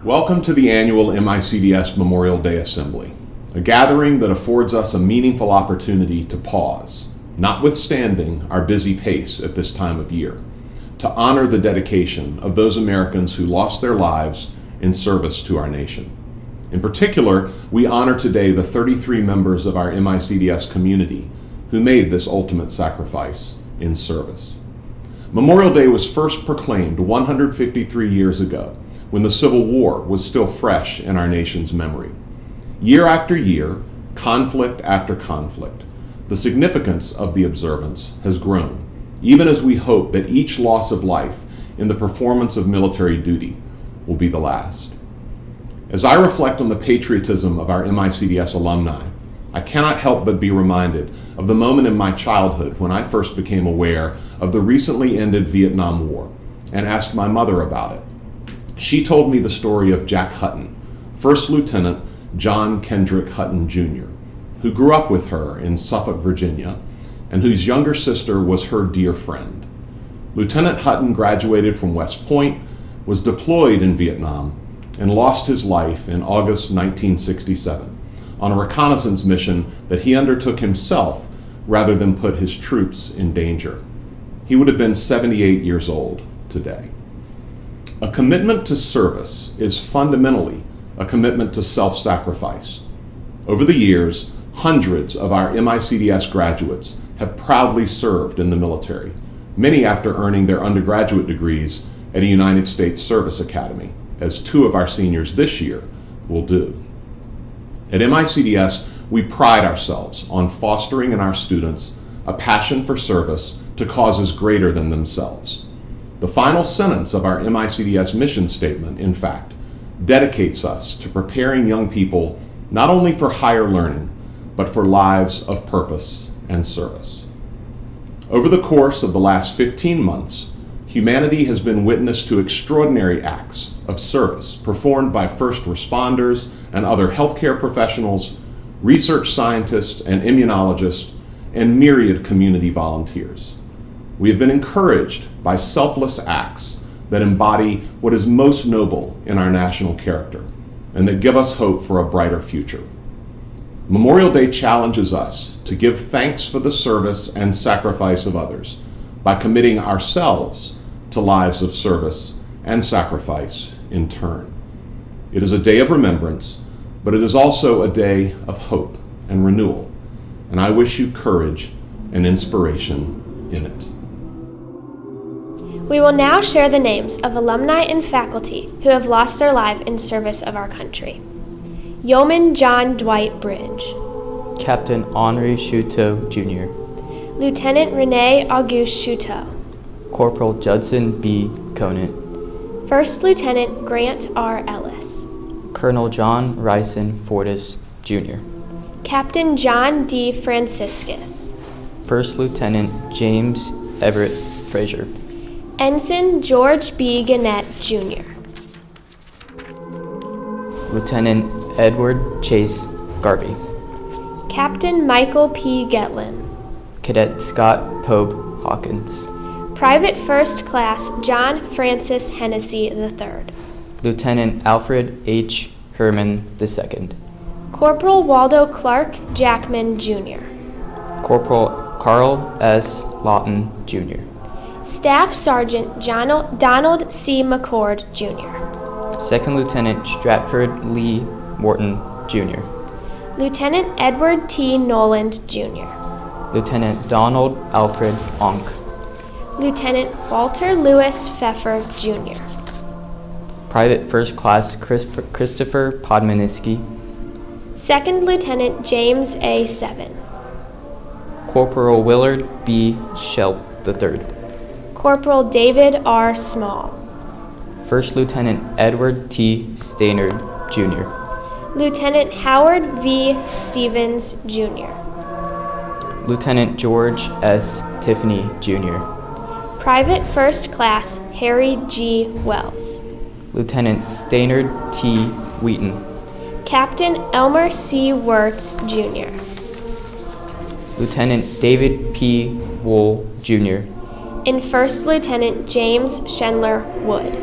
Welcome to the annual MICDS Memorial Day Assembly, a gathering that affords us a meaningful opportunity to pause, notwithstanding our busy pace at this time of year, to honor the dedication of those Americans who lost their lives in service to our nation. In particular, we honor today the 33 members of our MICDS community who made this ultimate sacrifice in service. Memorial Day was first proclaimed 153 years ago, when the Civil War was still fresh in our nation's memory. Year after year, conflict after conflict, the significance of the observance has grown, even as we hope that each loss of life in the performance of military duty will be the last. As I reflect on the patriotism of our MICDS alumni, I cannot help but be reminded of the moment in my childhood when I first became aware of the recently ended Vietnam War and asked my mother about it. She told me the story of Jack Hutton, First Lieutenant John Kendrick Hutton Jr., who grew up with her in Suffolk, Virginia, and whose younger sister was her dear friend. Lieutenant Hutton graduated from West Point, was deployed in Vietnam, and lost his life in August 1967 on a reconnaissance mission that he undertook himself rather than put his troops in danger. He would have been 78 years old today. A commitment to service is fundamentally a commitment to self-sacrifice. Over the years, hundreds of our MICDS graduates have proudly served in the military, many after earning their undergraduate degrees at a United States Service Academy, as 2 of our seniors this year will do. At MICDS, we pride ourselves on fostering in our students a passion for service to causes greater than themselves. The final sentence of our MICDS mission statement, in fact, dedicates us to preparing young people not only for higher learning, but for lives of purpose and service. Over the course of the last 15 months, humanity has been witness to extraordinary acts of service performed by first responders and other healthcare professionals, research scientists and immunologists, and myriad community volunteers. We have been encouraged by selfless acts that embody what is most noble in our national character and that give us hope for a brighter future. Memorial Day challenges us to give thanks for the service and sacrifice of others by committing ourselves to lives of service and sacrifice in turn. It is a day of remembrance, but it is also a day of hope and renewal, and I wish you courage and inspiration in it. We will now share the names of alumni and faculty who have lost their life in service of our country. Yeoman John Dwight Bridge. Captain Henri Chouteau, Jr. Lieutenant Rene Auguste Chouteau. Corporal Judson B. Conant. First Lieutenant Grant R. Ellis. Colonel John Ryson Fortis, Jr. Captain John D. Franciscus. First Lieutenant James Everett Frazier. Ensign George B. Gannett, Jr. Lieutenant Edward Chase Garvey. Captain Michael P. Getlin. Cadet Scott Pope Hawkins. Private First Class John Francis Hennessy III. Lieutenant Alfred H. Herman II. Corporal Waldo Clark Jackman, Jr. Corporal Carl S. Lawton, Jr. Staff Sergeant Donald C. McCord, Jr. Second Lieutenant Stratford Lee Morton, Jr. Lieutenant Edward T. Noland, Jr. Lieutenant Donald Alfred Onk. Lieutenant Walter Lewis Pfeffer, Jr. Private First Class Christopher Podmanisky. Second Lieutenant James A. Seven. Corporal Willard B. Shelp III. Corporal David R. Small. First Lieutenant Edward T. Stainerd, Jr. Lieutenant Howard V. Stevens, Jr. Lieutenant George S. Tiffany, Jr. Private First Class Harry G. Wells. Lieutenant Stainerd T. Wheaton. Captain Elmer C. Wirtz, Jr. Lieutenant David P. Wool, Jr. and First Lieutenant James Schendler Wood.